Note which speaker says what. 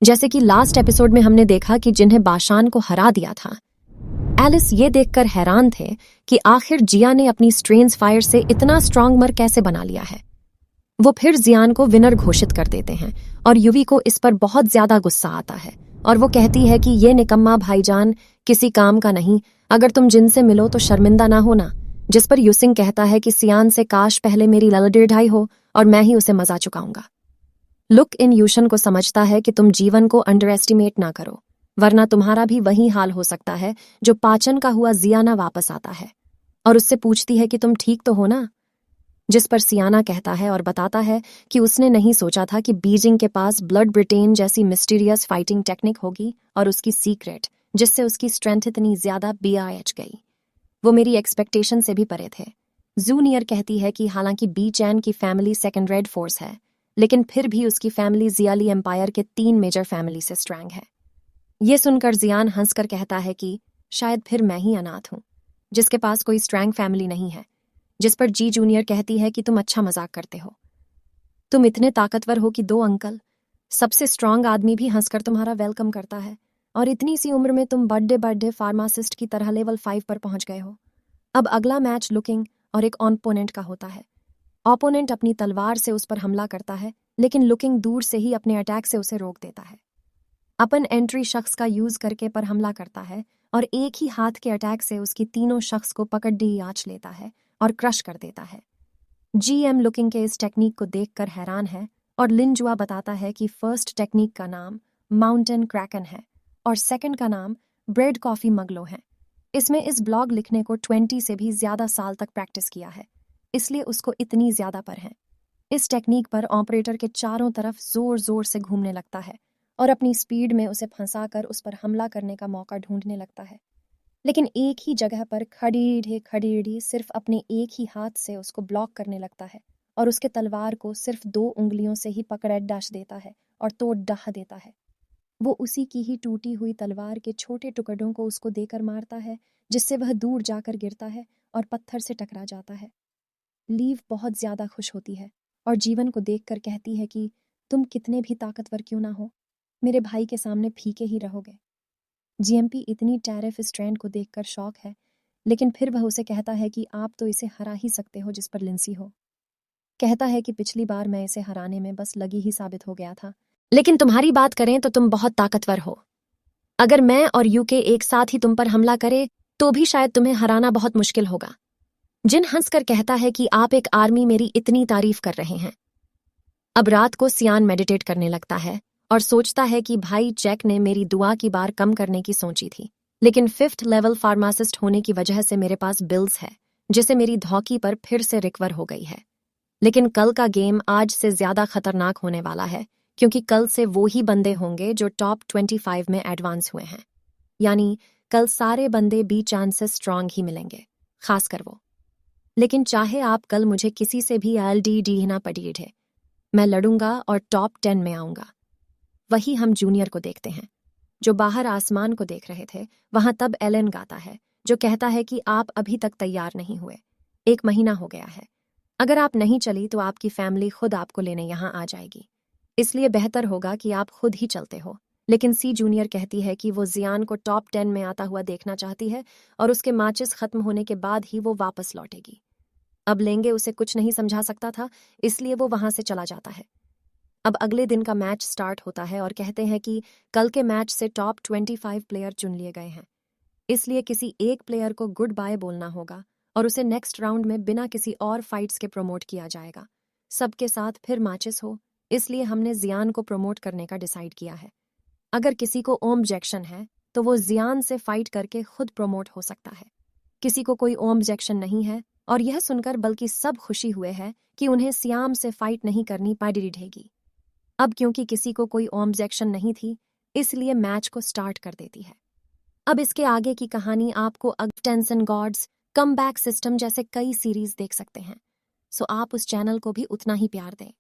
Speaker 1: जैसे कि last episode में हमने देखा कि जिन्हें बाशान को हरा दिया था, एलिस ये देखकर हैरान थे कि आखिर जिया ने अपनी स्ट्रेंज फायर से इतना स्ट्रांग मर कैसे बना लिया है। वो फिर जियान को विनर घोषित कर देते हैं और युवी को इस पर बहुत ज्यादा गुस्सा आता है और वो कहती है कि ये निकम्मा भाईजान किसी काम का नहीं, अगर तुम जिनसे मिलो तो शर्मिंदा ना होना। जिस पर युसिंग कहता है कि सियान से काश पहले मेरी ललडेर ढाई हो और मैं ही उसे मजा चुकाऊंगा। लुक इन यूशन को समझता है कि तुम जीवन को अंडर एस्टिमेट ना करो, वरना तुम्हारा भी वही हाल हो सकता है जो पाचन का हुआ जियाना वापस आता है और उससे पूछती है कि तुम ठीक तो हो ना। जिस पर सियाना कहता है और बताता है कि उसने नहीं सोचा था कि बीजिंग के पास ब्लड ब्रिटेन जैसी मिस्टीरियस फाइटिंग टेक्निक होगी और उसकी सीक्रेट जिससे उसकी स्ट्रेंथ इतनी ज्यादा BIH गई। वो मेरी एक्सपेक्टेशन से भी परे थे। जूनियर कहती है कि हालांकि बी चैन की फैमिली सेकंड रेड फोर्स है, लेकिन फिर भी उसकी फैमिली जियाली एम्पायर के 3 मेजर फैमिली से स्ट्रैंग है। ये सुनकर जियान हंसकर कहता है कि शायद फिर मैं ही अनाथ हूं जिसके पास कोई स्ट्रैंग फैमिली नहीं है। जिस पर जी जूनियर कहती है कि तुम अच्छा मजाक करते हो, तुम इतने ताकतवर हो कि 2 अंकल, सबसे स्ट्रांग आदमी भी हंसकर तुम्हारा वेलकम करता है और इतनी सी उम्र में तुम बर्थडे फार्मासिस्ट की तरह लेवल 5 पर पहुंच गए हो। अब अगला मैच लुकिंग और एक ऑपोनेंट का होता है। ऑपोनेंट अपनी तलवार से उस पर हमला करता है, लेकिन लुकिंग दूर से ही अपने अटैक से उसे रोक देता है। अपन एंट्री शख्स का यूज करके पर हमला करता है और एक ही हाथ के अटैक से उसकी तीनों शख्स को पकड़ डी आंच लेता है और क्रश कर देता है। GM लुकिंग के इस टेक्निक को देखकर हैरान है और लिन जुआ बताता है कि फर्स्ट टेक्निक का नाम माउंटेन क्रैकन है और सेकंड का नाम ब्रेड कॉफी मगलो है। इसमें इस ब्लॉग लिखने को 20 से भी ज्यादा साल तक प्रैक्टिस किया है, इसलिए उसको इतनी ज्यादा पर है। इस टेक्निक पर ऑपरेटर के चारों तरफ जोर जोर से घूमने लगता है और अपनी स्पीड में उसे फंसाकर उस पर हमला करने का मौका ढूंढने लगता है, लेकिन एक ही जगह पर खड़ी सिर्फ अपने एक ही हाथ से उसको ब्लॉक करने लगता है और उसके तलवार को सिर्फ 2 उंगलियों से ही पकड़ डैश देता है और तोड़ डहा देता है। वो उसी की ही टूटी हुई तलवार के छोटे टुकड़ों को उसको देकर मारता है, जिससे वह दूर जाकर गिरता है और पत्थर से टकरा जाता है। लीव बहुत ज्यादा खुश होती है और जीवन को देखकर कहती है कि तुम कितने भी ताकतवर क्यों ना हो, मेरे भाई के सामने फीके ही रहोगे। GMP इतनी टैरिफ स्ट्रैंड को देखकर शॉक है, लेकिन फिर वह उसे कहता है कि आप तो इसे हरा ही सकते हो जिस पर लिंसी हो। कहता है कि पिछली बार मैं इसे हराने में बस लगी ही साबित हो गया था, लेकिन तुम्हारी बात करें तो तुम बहुत ताकतवर हो। अगर मैं और यूके एक साथ ही तुम पर हमला करे तो भी शायद तुम्हें हराना बहुत मुश्किल होगा। जिन हंसकर कहता है कि आप एक आर्मी मेरी इतनी तारीफ कर रहे हैं। अब रात को सियान मेडिटेट करने लगता है और सोचता है कि भाई जैक ने मेरी दुआ की बार कम करने की सोची थी, लेकिन 5th लेवल फार्मासिस्ट होने की वजह से मेरे पास बिल्स है जिसे मेरी धौकी पर फिर से रिकवर हो गई है। लेकिन कल का गेम आज से ज्यादा खतरनाक होने वाला है, क्योंकि कल से वो ही बंदे होंगे जो टॉप 25 में एडवांस हुए हैं। यानी कल सारे बंदे बी चांस से स्ट्रांग ही मिलेंगे, खासकर वो। लेकिन चाहे आप कल मुझे किसी से भी LDD ना पड़ी है, मैं लड़ूंगा और टॉप 10 में आऊंगा। वही हम जूनियर को देखते हैं जो बाहर आसमान को देख रहे थे। वहां तब एलन गाता है जो कहता है कि आप अभी तक तैयार नहीं हुए, 1 महीना हो गया है। अगर आप नहीं चली तो आपकी फैमिली खुद आपको लेने यहाँ आ जाएगी, इसलिए बेहतर होगा कि आप खुद ही चलते हो। लेकिन सी जूनियर कहती है कि वो जियान को टॉप 10 में आता हुआ देखना चाहती है और उसके मैचेस खत्म होने के बाद ही वो वापस लौटेगी। अब लेंगे उसे कुछ नहीं समझा सकता था, इसलिए वो वहां से चला जाता है। अब अगले दिन का मैच स्टार्ट होता है और कहते हैं कि कल के मैच से टॉप 25 प्लेयर चुन लिए गए हैं, इसलिए किसी एक प्लेयर को गुड बाय बोलना होगा और उसे नेक्स्ट राउंड में बिना किसी और फाइट्स के प्रमोट किया जाएगा। सबके साथ फिर मैचेस हो, इसलिए हमने जियान को प्रमोट करने का डिसाइड किया है। अगर किसी को ऑब्जेक्शन है तो वो जियान से फाइट करके खुद प्रमोट हो सकता है। किसी को कोई ऑब्जेक्शन नहीं है और यह सुनकर बल्कि सब खुशी हुए हैं कि उन्हें सियाम से फाइट नहीं करनी पड़ेगी। अब क्योंकि किसी को कोई ऑब्जेक्शन नहीं थी, इसलिए मैच को स्टार्ट कर देती है। अब इसके आगे की कहानी आपको टेंसन गॉड्स, कमबैक सिस्टम जैसे कई सीरीज देख सकते हैं, सो आप उस चैनल को भी उतना ही प्यार दें।